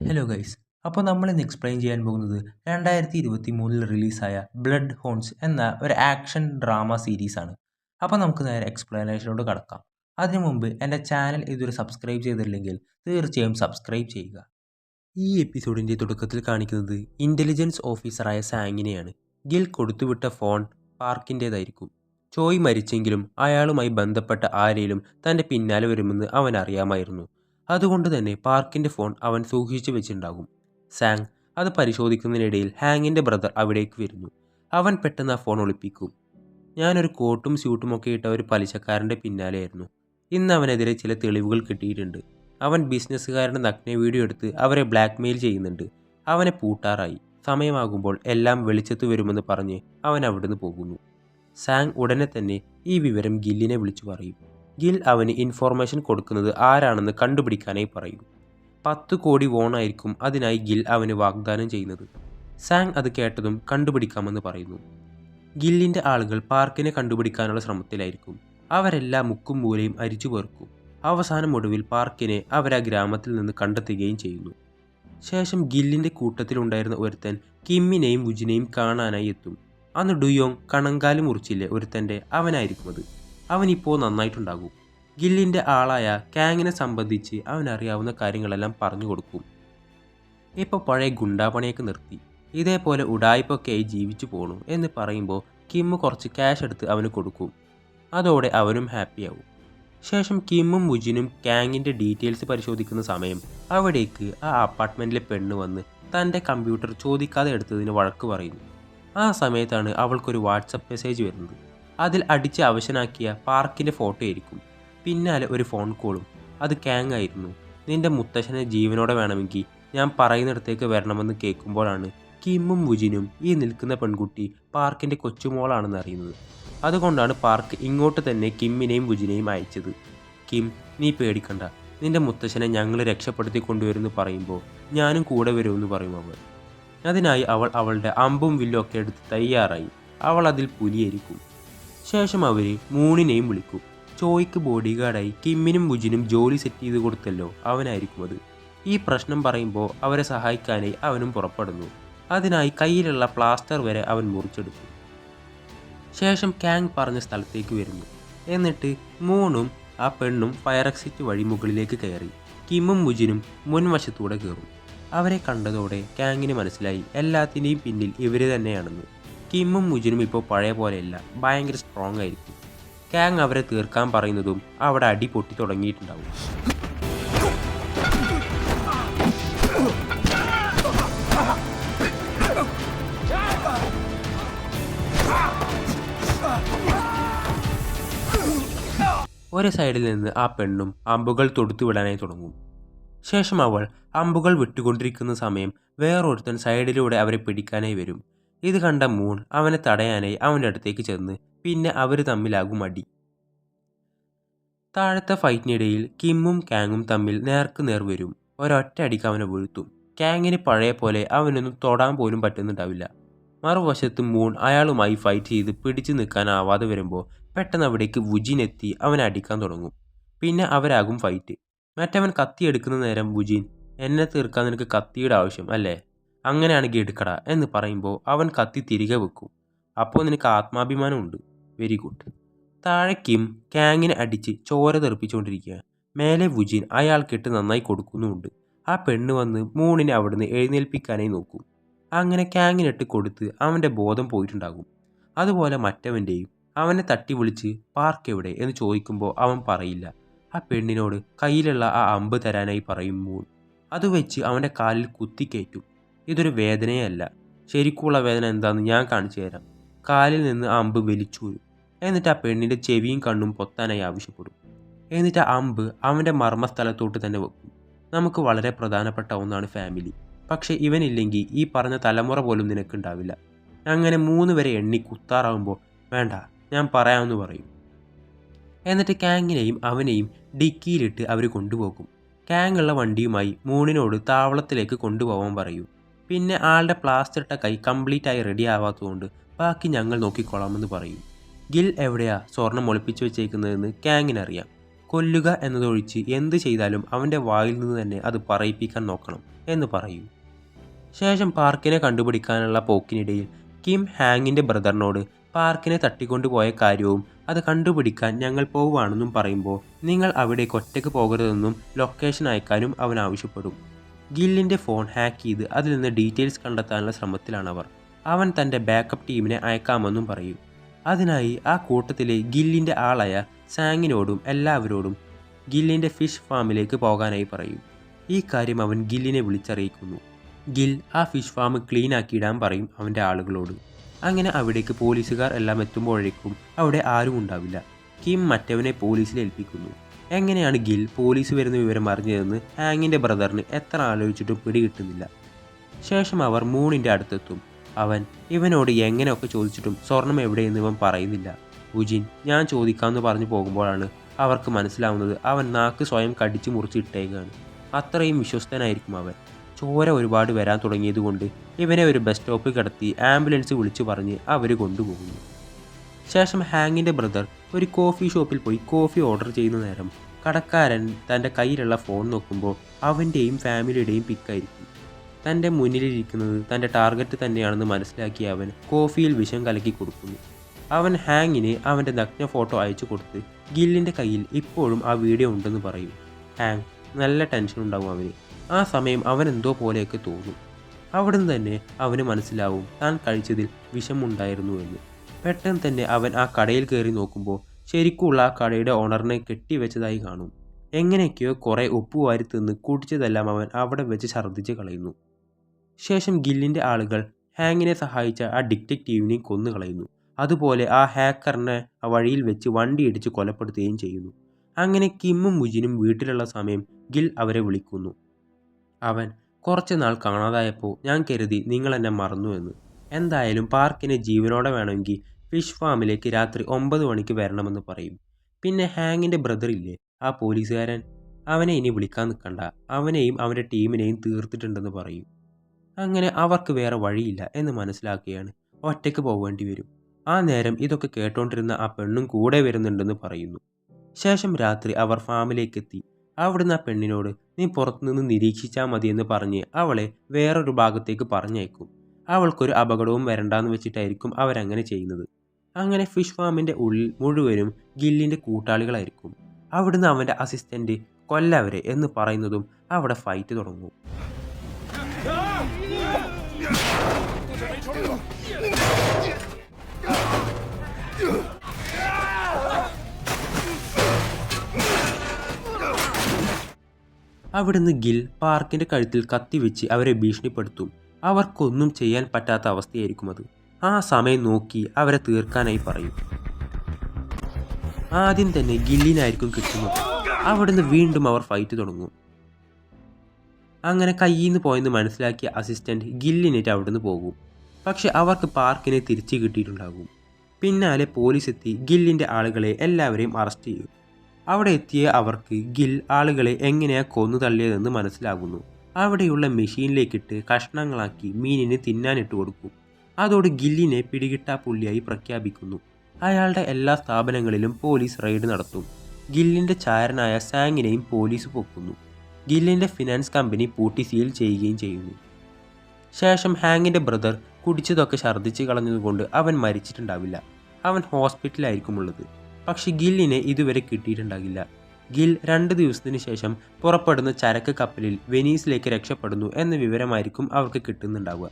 Hello guys. അപ്പോൾ നമ്മളിന്ന് explain ചെയ്യാൻ പോകുന്നത് 2023 റിലീസായ ബ്ലഡ് ഹോൺസ് എന്ന ഒരു ആക്ഷൻ ഡ്രാമ സീരീസാണ്. അപ്പോൾ നമുക്ക് നേരെ എക്സ്പ്ലനേഷനോട് കടക്കാം. അതിനു മുമ്പ് എൻ്റെ ചാനൽ ഇതുവരെ സബ്സ്ക്രൈബ് ചെയ്തിട്ടില്ലെങ്കിൽ തീർച്ചയായും സബ്സ്ക്രൈബ് ചെയ്യുക. ഈ എപ്പിസോഡിൻ്റെ തുടക്കത്തിൽ കാണിക്കുന്നത് ഇൻ്റലിജൻസ് ഓഫീസറായ സാങ്ങിനെയാണ്. ഗിൽ കൊടുത്തുവിട്ട ഫോൺ പാർക്കിൻ്റേതായിരിക്കും. ചോയ് മരിച്ചെങ്കിലും അയാളുമായി ബന്ധപ്പെട്ട ആരെയും തൻ്റെ പിന്നാലെ വരുമെന്ന് അവൻ അറിയാമായിരുന്നു. അതുകൊണ്ട് തന്നെ പാർക്കിൻ്റെ ഫോൺ അവൻ സൂക്ഷിച്ചു വെച്ചിട്ടുണ്ടാകും. സാങ് അത് പരിശോധിക്കുന്നതിനിടയിൽ ഹാങ്ങിൻ്റെ ബ്രദർ അവിടേക്ക് വരുന്നു. അവൻ പെട്ടെന്ന് ആ ഫോൺ ഒളിപ്പിക്കും. ഞാനൊരു കോട്ടും സ്യൂട്ടും ഒക്കെ ഇട്ട ഒരു പലിശക്കാരൻ്റെ പിന്നാലെയായിരുന്നു. ഇന്ന് അവനെതിരെ ചില തെളിവുകൾ കിട്ടിയിട്ടുണ്ട്. അവൻ ബിസിനസ്സുകാരുടെ നഗ്ന വീഡിയോ എടുത്ത് അവരെ ബ്ലാക്ക്മെയിൽ ചെയ്യുന്നുണ്ട്. അവനെ പൂട്ടാറായി. സമയമാകുമ്പോൾ എല്ലാം വെളിച്ചത്ത് വരുമെന്ന് പറഞ്ഞ് അവൻ അവിടുന്ന് പോകുന്നു. സാങ് ഉടനെ തന്നെ ഈ വിവരം ഗില്ലിനെ വിളിച്ചു പറയും. ഗിൽ അവന് ഇൻഫോർമേഷൻ കൊടുക്കുന്നത് ആരാണെന്ന് കണ്ടുപിടിക്കാനായി പറയും. 10 കോടി വോണായിരിക്കും അതിനായി ഗിൽ അവന് വാഗ്ദാനം ചെയ്യുന്നത്. സാങ് അത് കേട്ടതും കണ്ടുപിടിക്കാമെന്ന് പറയുന്നു. ഗില്ലിൻ്റെ ആളുകൾ പാർക്കിനെ കണ്ടുപിടിക്കാനുള്ള ശ്രമത്തിലായിരിക്കും. അവരെല്ലാ മുക്കും മൂലയും അരിച്ചു പേർക്കും. അവസാനം ഒടുവിൽ പാർക്കിനെ അവരാ ഗ്രാമത്തിൽ നിന്ന് കണ്ടെത്തുകയും ചെയ്യുന്നു. ശേഷം ഗില്ലിൻ്റെ കൂട്ടത്തിലുണ്ടായിരുന്ന ഒരുത്തൻ കിമ്മിനെയും വുജിനെയും കാണാനായി എത്തും. അന്ന് ഡുയോങ് കണങ്കാല് മുറിച്ചില്ലേ ഒരുത്തൻ്റെ അവനായിരിക്കും അത്. അവനിപ്പോൾ നന്നായിട്ടുണ്ടാകും. ഗില്ലിൻ്റെ ആളായ കാങ്ങിനെ സംബന്ധിച്ച് അവനറിയാവുന്ന കാര്യങ്ങളെല്ലാം പറഞ്ഞു കൊടുക്കും. ഇപ്പോൾ പഴയ ഗുണ്ടാപ്പണിയൊക്കെ നിർത്തി ഇതേപോലെ ഉഡായിപ്പൊക്കെയായി ജീവിച്ചു പോണു എന്ന് പറയുമ്പോൾ കിമ്മ് കുറച്ച് ക്യാഷ് എടുത്ത് അവന് കൊടുക്കും. അതോടെ അവനും ഹാപ്പിയാവും. ശേഷം കിമ്മും മുജിനും കാങ്ങിൻ്റെ ഡീറ്റെയിൽസ് പരിശോധിക്കുന്ന സമയം അവിടേക്ക് ആ അപ്പാർട്ട്മെൻറ്റിലെ പെണ്ണ് വന്ന് തൻ്റെ കമ്പ്യൂട്ടർ ചോദിക്കാതെ എടുത്തതിന് വഴക്ക് പറയുന്നു. ആ സമയത്താണ് അവൾക്കൊരു വാട്സപ്പ് മെസ്സേജ് വരുന്നത്. അതിൽ അടിച്ച് അവശനാക്കിയ പാർക്കിൻ്റെ ഫോട്ടോ ആയിരിക്കും. പിന്നാലെ ഒരു ഫോൺ കോളും. അത് കാങ് ആയിരുന്നു. നിന്റെ മുത്തശ്ശനെ ജീവനോടെ വേണമെങ്കിൽ ഞാൻ പറയുന്നിടത്തേക്ക് വരണമെന്ന് കേൾക്കുമ്പോഴാണ് കിമ്മും വുജിനും ഈ നിൽക്കുന്ന പെൺകുട്ടി പാർക്കിൻ്റെ കൊച്ചുമോളാണെന്ന് അറിയുന്നത്. അതുകൊണ്ടാണ് പാർക്ക് ഇങ്ങോട്ട് തന്നെ കിമ്മിനെയും വുജിനെയും അയച്ചത്. കിം, നീ പേടിക്കണ്ട, നിന്റെ മുത്തശ്ശനെ ഞങ്ങൾ രക്ഷപ്പെടുത്തി കൊണ്ടുവരുമെന്ന് പറയുമ്പോൾ ഞാനും കൂടെ വരുമെന്ന് പറയും അവൾ. അതിനായി അവൾ അവളുടെ അമ്പും വില്ലും ഒക്കെ എടുത്ത് തയ്യാറായി. അവൾ അതിൽ പുലിയായിരിക്കും. ശേഷം അവർ മൂണിനെയും വിളിക്കും. ചോയ്ക്ക് ബോഡി ഗാർഡായി കിമ്മിനും വുജിനും ജോലി സെറ്റ് ചെയ്ത് കൊടുത്തല്ലോ അവനായിരിക്കും അത്. ഈ പ്രശ്നം പറയുമ്പോൾ അവരെ സഹായിക്കാനായി അവനും പുറപ്പെടുന്നു. അതിനായി കയ്യിലുള്ള പ്ലാസ്റ്റർ വരെ അവൻ മുറിച്ചെടുക്കും. ശേഷം കാങ് പറഞ്ഞ സ്ഥലത്തേക്ക് വരുന്നു. എന്നിട്ട് മൂണും ആ പെണ്ണും ഫയർ എക്സിറ്റ് വഴി മുകളിലേക്ക് കയറി കിമ്മും വുജിനും മുൻവശത്തൂടെ കയറും. അവരെ കണ്ടതോടെ കാങ്ങിന് മനസ്സിലായി എല്ലാത്തിൻ്റെയും പിന്നിൽ ഇവർ തന്നെയാണെന്ന്. കിമ്മും വുജിനും ഇപ്പോൾ പഴയ പോലെയല്ല, ഭയങ്കര സ്ട്രോങ് ആയിരിക്കും. കാങ് അവരെ തീർക്കാൻ പറയുന്നതും അവിടെ അടി പൊട്ടി തുടങ്ങിയിട്ടുണ്ടാവും. ഒരു സൈഡിൽ നിന്ന് ആ പെണ്ണും അമ്പുകൾ തൊടുത്തുവിടാനായി തുടങ്ങും. ശേഷം അവൾ അമ്പുകൾ വിട്ടുകൊണ്ടിരിക്കുന്ന സമയം വേറൊരുത്തൻ സൈഡിലൂടെ അവരെ പിടിക്കാനായി വരും. ഇത് കണ്ട മൂൺ അവനെ തടയാനായി അവൻ്റെ അടുത്തേക്ക് ചെന്ന് പിന്നെ അവർ തമ്മിലാകും അടി. താഴത്തെ ഫൈറ്റിനിടയിൽ കിമ്മും കാങ്ങും തമ്മിൽ നേർക്ക് നേർ വരും. ഒരൊറ്റ അടിക്ക് അവനെ വീഴ്ത്തും. കാങ്ങിന് പഴയ പോലെ അവനൊന്നും തൊടാൻ പോലും പറ്റുന്നുണ്ടാവില്ല. മറുവശത്ത് മൂൺ അയാളുമായി ഫൈറ്റ് ചെയ്ത് പിടിച്ചു നിൽക്കാനാവാതെ വരുമ്പോൾ പെട്ടെന്ന് അവിടേക്ക് വുജിനെത്തി അവനെ അടിക്കാൻ തുടങ്ങും. പിന്നെ അവരാകും ഫൈറ്റ്. മറ്റവൻ കത്തിയെടുക്കുന്ന നേരം വുജിൻ, എന്നെ തീർക്കാൻ നിനക്ക് കത്തിയുടെ ആവശ്യം അല്ലേ, അങ്ങനെയാണെങ്കിൽ എടുക്കടാ എന്ന് പറയുമ്പോൾ അവൻ കത്തി തിരികെ വെക്കും. അപ്പോൾ നിനക്ക് ആത്മാഭിമാനമുണ്ട്, വെരി ഗുഡ്. താഴെ കിം കാങ്ങിനെ അടിച്ച് ചോര തെറിപ്പിച്ചുകൊണ്ടിരിക്കുക. മേലെ വുജിൻ അയാൾക്കിട്ട് നന്നായി കൊടുക്കുന്നുമുണ്ട്. ആ പെണ്ണ് വന്ന് മൂണിനെ അവിടുന്ന് എഴുന്നേൽപ്പിക്കാനായി നോക്കും. അങ്ങനെ കാങ്ങിനിട്ട് കൊടുത്ത് അവൻ്റെ ബോധം പോയിട്ടുണ്ടാകും. അതുപോലെ മറ്റവൻ്റെയും. അവനെ തട്ടി വിളിച്ച് പാർക്ക് എവിടെ എന്ന് ചോദിക്കുമ്പോൾ അവൻ പറയില്ല. ആ പെണ്ണിനോട് കയ്യിലുള്ള ആ അമ്പ് തരാനായി പറയും മൂൺ. അത് വെച്ച് അവൻ്റെ കാലിൽ കുത്തിക്കയറ്റും. ഇതൊരു വേദനയല്ല, ശരിക്കുള്ള വേദന എന്താണെന്ന് ഞാൻ കാണിച്ചു തരാം. കാലിൽ നിന്ന് ആ അമ്പ് വലിച്ചൂരും. എന്നിട്ട് ആ പെണ്ണിൻ്റെ ചെവിയും കണ്ണും പൊത്താനായി ആവശ്യപ്പെടും. എന്നിട്ട് ആ അമ്പ് അവൻ്റെ മർമ്മസ്ഥലത്തോട്ട് തന്നെ വെക്കും. നമുക്ക് വളരെ പ്രധാനപ്പെട്ട ഒന്നാണ് ഫാമിലി. പക്ഷെ ഇവനില്ലെങ്കിൽ ഈ പറഞ്ഞ തലമുറ പോലും നിനക്കുണ്ടാവില്ല. അങ്ങനെ 3 വരെ എണ്ണി കുത്താറാവുമ്പോൾ വേണ്ട, ഞാൻ പറയാമെന്ന് പറയും. എന്നിട്ട് കാങ്ങിനെയും അവനെയും ഡിക്കിയിലിട്ട് അവർ കൊണ്ടുപോകും. കാങ്ങുള്ള വണ്ടിയുമായി മൂണിനോട് താവളത്തിലേക്ക് കൊണ്ടുപോകാൻ പറയും. പിന്നെ ആളുടെ പ്ലാസ്റ്റർ ഇട്ട കൈ കംപ്ലീറ്റായി റെഡി ആവാത്തതുകൊണ്ട് ബാക്കി ഞങ്ങൾ നോക്കിക്കൊള്ളാമെന്ന് പറയും. ഗിൽ എവിടെയാ സ്വർണം ഒളിപ്പിച്ചു വെച്ചേക്കുന്നതെന്ന് കാങ്ങിനറിയാം. കൊല്ലുക എന്നതൊഴിച്ച് എന്ത് ചെയ്താലും അവൻ്റെ വായിൽ നിന്ന് തന്നെ അത് പറയിപ്പിക്കാൻ നോക്കണം എന്ന് പറയും. ശേഷം പാർക്കിനെ കണ്ടുപിടിക്കാനുള്ള പോക്കിനിടയിൽ കിം ഹാങ്ങിൻ്റെ ബ്രദറിനോട് പാർക്കിനെ തട്ടിക്കൊണ്ടുപോയ കാര്യവും അത് കണ്ടുപിടിക്കാൻ ഞങ്ങൾ പോവുകയാണെന്നും പറയുമ്പോൾ നിങ്ങൾ അവിടേക്ക് ഒറ്റയ്ക്ക് പോകരുതെന്നും ലൊക്കേഷൻ അയക്കാനും അവൻ ആവശ്യപ്പെടും. ഗില്ലിൻ്റെ ഫോൺ ഹാക്ക് ചെയ്ത് അതിൽ നിന്ന് ഡീറ്റെയിൽസ് കണ്ടെത്താനുള്ള ശ്രമത്തിലാണവർ. അവൻ തൻ്റെ ബാക്കപ്പ് ടീമിനെ അയക്കാമെന്നും പറയും. അതിനായി ആ കൂട്ടത്തിലെ ഗില്ലിൻ്റെ ആളായ സാങ്ങിനോടും എല്ലാവരോടും ഗില്ലിൻ്റെ ഫിഷ് ഫാമിലേക്ക് പോകാനായി പറയും. ഈ കാര്യം അവൻ ഗില്ലിനെ വിളിച്ചറിയിക്കുന്നു. ഗിൽ ആ ഫിഷ് ഫാം ക്ലീൻ ആക്കിയിടാൻ പറയും അവൻ്റെ ആളുകളോട്. അങ്ങനെ അവിടേക്ക് പോലീസുകാർ എല്ലാം എത്തുമ്പോഴേക്കും അവിടെ ആരും ഉണ്ടാവില്ല. കിം മറ്റവനെ പോലീസിൽ ഏൽപ്പിക്കുന്നു. എങ്ങനെയാണ് ഗിൽ പോലീസ് വരുന്ന വിവരം അറിഞ്ഞതെന്ന് ഹാങ്ങിൻ്റെ ബ്രദറിന് എത്ര ആലോചിച്ചിട്ടും പിടികിട്ടുന്നില്ല. ശേഷം അവർ മൂണിൻ്റെ അടുത്തെത്തും. അവൻ ഇവനോട് എങ്ങനെയൊക്കെ ചോദിച്ചിട്ടും സ്വർണം എവിടെയെന്ന് ഇവൻ പറയുന്നില്ല. വുജിൻ ഞാൻ ചോദിക്കാമെന്ന് പറഞ്ഞു പോകുമ്പോഴാണ് അവർക്ക് മനസ്സിലാവുന്നത് അവൻ നാക്ക് സ്വയം കടിച്ചു മുറിച്ചിട്ടേക്കാണ്. അത്രയും വിശ്വസ്തനായിരിക്കും അവൻ. ചോര ഒരുപാട് വരാൻ തുടങ്ങിയതുകൊണ്ട് ഇവനെ ഒരു ബസ് സ്റ്റോപ്പിൽ കിടത്തി ആംബുലൻസ് വിളിച്ചു പറഞ്ഞ് അവർ കൊണ്ടുപോകുന്നു. ശേഷം ഹാങ്ങിൻ്റെ ബ്രദർ ഒരു കോഫി ഷോപ്പിൽ പോയി കോഫി ഓർഡർ ചെയ്യുന്ന നേരം കടക്കാരൻ തൻ്റെ കയ്യിലുള്ള ഫോൺ നോക്കുമ്പോൾ അവൻ്റെയും ഫാമിലിയുടെയും പിക്കായിരിക്കും. തൻ്റെ മുന്നിലിരിക്കുന്നത് തൻ്റെ ടാർഗറ്റ് തന്നെയാണെന്ന് മനസ്സിലാക്കിയ അവൻ കോഫിയിൽ വിഷം കലക്കി കൊടുക്കുന്നു. അവൻ ഹാങ്ങിന് അവൻ്റെ നഗ്ന ഫോട്ടോ അയച്ചു കൊടുത്ത് ഗില്ലിൻ്റെ കയ്യിൽ ഇപ്പോഴും ആ വീഡിയോ ഉണ്ടെന്ന് പറയും. ഹാങ് നല്ല ടെൻഷൻ ഉണ്ടാവും അവന്. ആ സമയം അവൻ എന്തോ പോലെയൊക്കെ തോന്നും. അവിടുന്ന് തന്നെ അവന് മനസ്സിലാവും താൻ കഴിച്ചതിൽ വിഷമുണ്ടായിരുന്നു എന്ന്. പെട്ടെന്ന് തന്നെ അവൻ ആ കടയിൽ കയറി നോക്കുമ്പോൾ ശരിക്കുള്ള ആ കടയുടെ ഓണറിനെ കെട്ടിവെച്ചതായി കാണും. എങ്ങനെയൊക്കെയോ കുറേ ഉപ്പ് വാരി തിന്ന് കുടിച്ചതെല്ലാം അവൻ അവിടെ വെച്ച് ഛർദ്ദിച്ച് കളയുന്നു. ശേഷം ഗില്ലിൻ്റെ ആളുകൾ ഹാങ്ങിനെ സഹായിച്ച ആ ഡിറ്റക്റ്റീവിനെയും കൊന്നു കളയുന്നു. അതുപോലെ ആ ഹാക്കറിനെ ആ വഴിയിൽ വെച്ച് വണ്ടി ഇടിച്ച് കൊലപ്പെടുത്തുകയും ചെയ്യുന്നു. അങ്ങനെ കിമ്മും മുജിനും വീട്ടിലുള്ള സമയം ഗിൽ അവരെ വിളിക്കുന്നു. അവൻ കുറച്ച് നാൾ കാണാതായപ്പോൾ ഞാൻ കരുതി നിങ്ങൾ എന്നെ മറന്നു എന്ന്. എന്തായാലും പാർക്കിനെ ജീവനോടെ വേണമെങ്കിൽ ഫിഷ് ഫാമിലേക്ക് രാത്രി 9 മണിക്ക് വരണമെന്ന് പറയും. പിന്നെ ഹാങ്ങിൻ്റെ ബ്രദർ ഇല്ലേ ആ പോലീസുകാരൻ, അവനെ ഇനി വിളിക്കാൻ നിൽക്കണ്ട, അവനെയും അവൻ്റെ ടീമിനെയും തീർത്തിട്ടുണ്ടെന്ന് പറയും. അങ്ങനെ അവർക്ക് വേറെ വഴിയില്ല എന്ന് മനസ്സിലാക്കുകയാണ്. ഒറ്റയ്ക്ക് പോവേണ്ടി വരും. ആ നേരം ഇതൊക്കെ കേട്ടോണ്ടിരുന്ന ആ പെണ്ണും കൂടെ വരുന്നുണ്ടെന്ന് പറയുന്നു. ശേഷം രാത്രി അവർ ഫാമിലേക്കെത്തി. അവിടുന്ന് ആ പെണ്ണിനോട് നീ പുറത്തുനിന്ന് നിരീക്ഷിച്ചാൽ മതിയെന്ന് പറഞ്ഞ് അവളെ വേറൊരു ഭാഗത്തേക്ക് പറഞ്ഞയക്കും. അവൾക്കൊരു അപകടവും വരണ്ടാന്ന് വെച്ചിട്ടായിരിക്കും അവരങ്ങനെ ചെയ്യുന്നത്. അങ്ങനെ ഫിഷ് ഫാമിൻ്റെ ഉള്ളിൽ മുഴുവനും ഗില്ലിൻ്റെ കൂട്ടാളികളായിരിക്കും. അവിടുന്ന് അവൻ്റെ അസിസ്റ്റൻ്റ് കൊല്ലവരെ എന്ന് പറയുന്നതും അവിടെ ഫൈറ്റ് തുടങ്ങും. അവിടുന്ന് ഗിൽ പാർക്കിൻ്റെ കഴുത്തിൽ കത്തിവെച്ച് അവരെ ഭീഷണിപ്പെടുത്തും. അവർക്കൊന്നും ചെയ്യാൻ പറ്റാത്ത അവസ്ഥയായിരിക്കും അത്. ആ സമയം നോക്കി അവരെ തീർക്കാനായി പറയും. ആദ്യം തന്നെ ഗില്ലിനായിരിക്കും കിട്ടുന്നത്. അവിടുന്ന് വീണ്ടും അവർ ഫൈറ്റ് തുടങ്ങും. അങ്ങനെ കയ്യിൽ നിന്ന് പോയെന്ന് മനസ്സിലാക്കിയ അസിസ്റ്റൻ്റ് ഗില്ലിനേറ്റ് അവിടുന്ന് പോകും. പക്ഷെ അവർക്ക് പാർക്കിനെ തിരിച്ചു കിട്ടിയിട്ടുണ്ടാകും. പിന്നാലെ പോലീസ് എത്തി ഗില്ലിൻ്റെ ആളുകളെ എല്ലാവരെയും അറസ്റ്റ് ചെയ്യും. അവിടെ എത്തിയ അവർക്ക് ഗിൽ ആളുകളെ എങ്ങനെയാണ് കൊന്നു തള്ളിയതെന്ന് മനസ്സിലാകുന്നു. അവിടെയുള്ള മെഷീനിലേക്കിട്ട് കഷ്ണങ്ങളാക്കി മീനിന് തിന്നാനിട്ട് കൊടുക്കും. അതോടെ ഗില്ലിനെ പിടികിട്ടാ പുള്ളിയായി പ്രഖ്യാപിക്കുന്നു. അയാളുടെ എല്ലാ സ്ഥാപനങ്ങളിലും പോലീസ് റെയ്ഡ് നടത്തും. ഗില്ലിൻ്റെ ചാരനായ സാങ്ങിനെയും പോലീസ് പൊക്കുന്നു. ഗില്ലിൻ്റെ ഫിനാൻസ് കമ്പനി പൂട്ടി സീൽ ചെയ്യുകയും ചെയ്യുന്നു. ശേഷം ഹാങ്ങിൻ്റെ ബ്രദർ കുടിച്ചതൊക്കെ ഛർദ്ദിച്ച് കളഞ്ഞതുകൊണ്ട് അവൻ മരിച്ചിട്ടുണ്ടാവില്ല. അവൻ ഹോസ്പിറ്റലായിരിക്കുമുള്ളത്. പക്ഷെ ഗില്ലിനെ ഇതുവരെ കിട്ടിയിട്ടുണ്ടാകില്ല. ഗിൽ 2 ദിവസത്തിന് ശേഷം പുറപ്പെടുന്ന ചരക്ക് കപ്പലിൽ വെനീസിലേക്ക് രക്ഷപ്പെടുന്നു എന്ന വിവരമായിരിക്കും അവർക്ക് കിട്ടുന്നുണ്ടാവുക.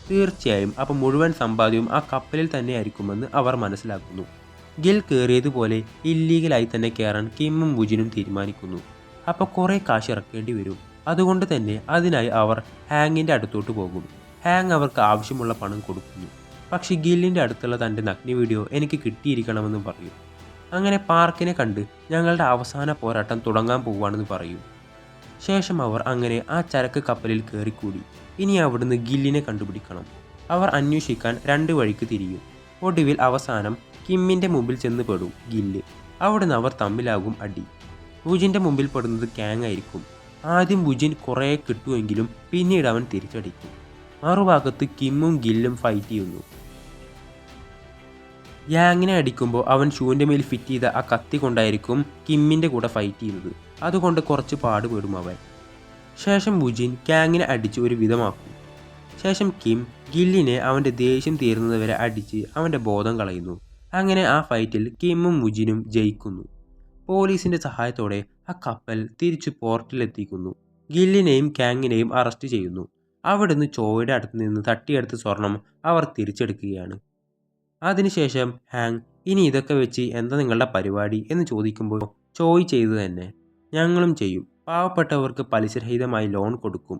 തീർച്ചയായും അപ്പം മുഴുവൻ സമ്പാദ്യവും ആ കപ്പലിൽ തന്നെയായിരിക്കുമെന്ന് അവർ മനസ്സിലാക്കുന്നു. ഗിൽ കയറിയതുപോലെ ഇല്ലീഗലായി തന്നെ കയറാൻ കിമ്മും വുജിനും തീരുമാനിക്കുന്നു. അപ്പോൾ കുറേ കാശ് ഇറക്കേണ്ടി വരും. അതുകൊണ്ട് തന്നെ അതിനായി അവർ ഹാങ്ങിൻ്റെ അടുത്തോട്ട് പോകും. ഹാങ് അവർക്ക് ആവശ്യമുള്ള പണം കൊടുക്കുന്നു. പക്ഷേ ഗില്ലിൻ്റെ അടുത്തുള്ള തൻ്റെ നഗ്ന വീഡിയോ എനിക്ക് കിട്ടിയിരിക്കണമെന്ന് പറയും. അങ്ങനെ പാർക്കിനെ കണ്ട് ഞങ്ങളുടെ അവസാന പോരാട്ടം തുടങ്ങാൻ പോവുകയാണെന്ന് പറയും. ശേഷം അവർ അങ്ങനെ ആ ചരക്ക് കപ്പലിൽ കയറിക്കൂടി. ഇനി അവിടുന്ന് ഗില്ലിനെ കണ്ടുപിടിക്കണം. അവർ അന്വേഷിക്കാൻ 2 വഴിക്ക് തിരിയും. ഒടുവിൽ അവസാനം കിമ്മിൻ്റെ മുമ്പിൽ ചെന്ന് പെടും ഗില്ല്. അവിടുന്ന് അവർ തമ്മിലാകും അടി. വുജിൻ്റെ മുമ്പിൽ പെടുന്നത് കാങ് ആയിരിക്കും. ആദ്യം വുജിൻ കുറേ കിട്ടുമെങ്കിലും പിന്നീട് അവൻ തിരിച്ചടിക്കും. മറുഭാഗത്ത് കിമ്മും ഗില്ലും ഫൈറ്റ് ചെയ്യുന്നു. യാങ്ങിനെ അടിക്കുമ്പോൾ അവൻ ഷൂവിൻ്റെ മേൽ ഫിറ്റ് ചെയ്ത ആ കത്തി കൊണ്ടായിരിക്കും കിമ്മിൻ്റെ കൂടെ ഫൈറ്റ് ചെയ്യുന്നത്. അതുകൊണ്ട് കുറച്ച് പാടുപെടും അവൻ. ശേഷം വുജിൻ കാങ്ങിനെ അടിച്ച് ഒരു വിധമാക്കും. ശേഷം കിം ഗില്ലിനെ അവൻ്റെ ദേഷ്യം തീരുന്നതുവരെ അടിച്ച് അവൻ്റെ ബോധം കളയുന്നു. അങ്ങനെ ആ ഫൈറ്റിൽ കിമ്മും വുജിനും ജയിക്കുന്നു. പോലീസിൻ്റെ സഹായത്തോടെ ആ കപ്പൽ തിരിച്ചു പോർട്ടിലെത്തിക്കുന്നു. ഗില്ലിനെയും കാങ്ങിനെയും അറസ്റ്റ് ചെയ്യുന്നു. അവിടുന്ന് ചോയുടെ അടുത്ത് നിന്ന് തട്ടിയെടുത്ത സ്വർണം അവർ തിരിച്ചെടുക്കുകയാണ്. അതിനുശേഷം ഹാങ് ഇനി ഇതൊക്കെ വെച്ച് എന്താ നിങ്ങളുടെ പരിപാടി എന്ന് ചോദിക്കുമ്പോൾ ചോയ് ചെയ്തു തന്നെ, ഞങ്ങളും ചെയ്യും, പാവപ്പെട്ടവർക്ക് പലിശരഹിതമായി ലോൺ കൊടുക്കും.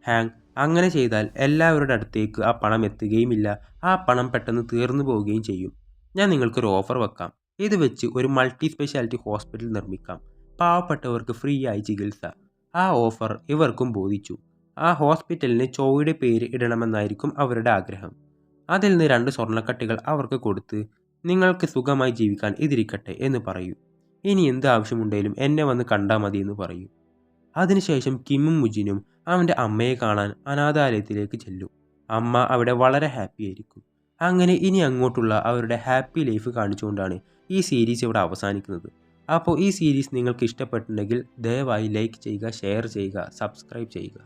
ഹാങ് അങ്ങനെ ചെയ്താൽ എല്ലാവരുടെ അടുത്തേക്ക് ആ പണം എത്തുകയുമില്ല, ആ പണം പെട്ടെന്ന് തീർന്നു പോവുകയും ചെയ്യും. ഞാൻ നിങ്ങൾക്കൊരു ഓഫർ വെക്കാം, ഇത് വെച്ച് ഒരു മൾട്ടി സ്പെഷ്യാലിറ്റി ഹോസ്പിറ്റൽ നിർമ്മിക്കാം, പാവപ്പെട്ടവർക്ക് ഫ്രീ ആയി ചികിത്സ. ആ ഓഫർ ഇവർക്കും ബോധിച്ചു. ആ ഹോസ്പിറ്റലിന് ചോയുടെ പേര് ഇടണമെന്നായിരിക്കും അവരുടെ ആഗ്രഹം. അതിൽ നിന്ന് 2 സ്വർണ്ണക്കട്ടികൾ അവർക്ക് കൊടുത്ത് നിങ്ങൾക്ക് സുഖമായി ജീവിക്കാൻ ഇതിരിക്കട്ടെ എന്ന് പറയൂ. ഇനി എന്ത് ആവശ്യമുണ്ടെങ്കിലും എന്നെ വന്ന് കണ്ടാൽ മതി എന്ന് പറയൂ. അതിനുശേഷം കിമ്മും മുജിനും അവൻ്റെ അമ്മയെ കാണാൻ അനാഥാലയത്തിലേക്ക് ചെല്ലും. അമ്മ അവിടെ വളരെ ഹാപ്പി ആയിരിക്കും. അങ്ങനെ ഇനി അങ്ങോട്ടുള്ള അവരുടെ ഹാപ്പി ലൈഫ് കാണിച്ചുകൊണ്ടാണ് ഈ സീരീസ് ഇവിടെ അവസാനിക്കുന്നത്. അപ്പോൾ ഈ സീരീസ് നിങ്ങൾക്ക് ഇഷ്ടപ്പെട്ടിട്ടുണ്ടെങ്കിൽ ദയവായി ലൈക്ക് ചെയ്യുക, ഷെയർ ചെയ്യുക, സബ്സ്ക്രൈബ് ചെയ്യുക.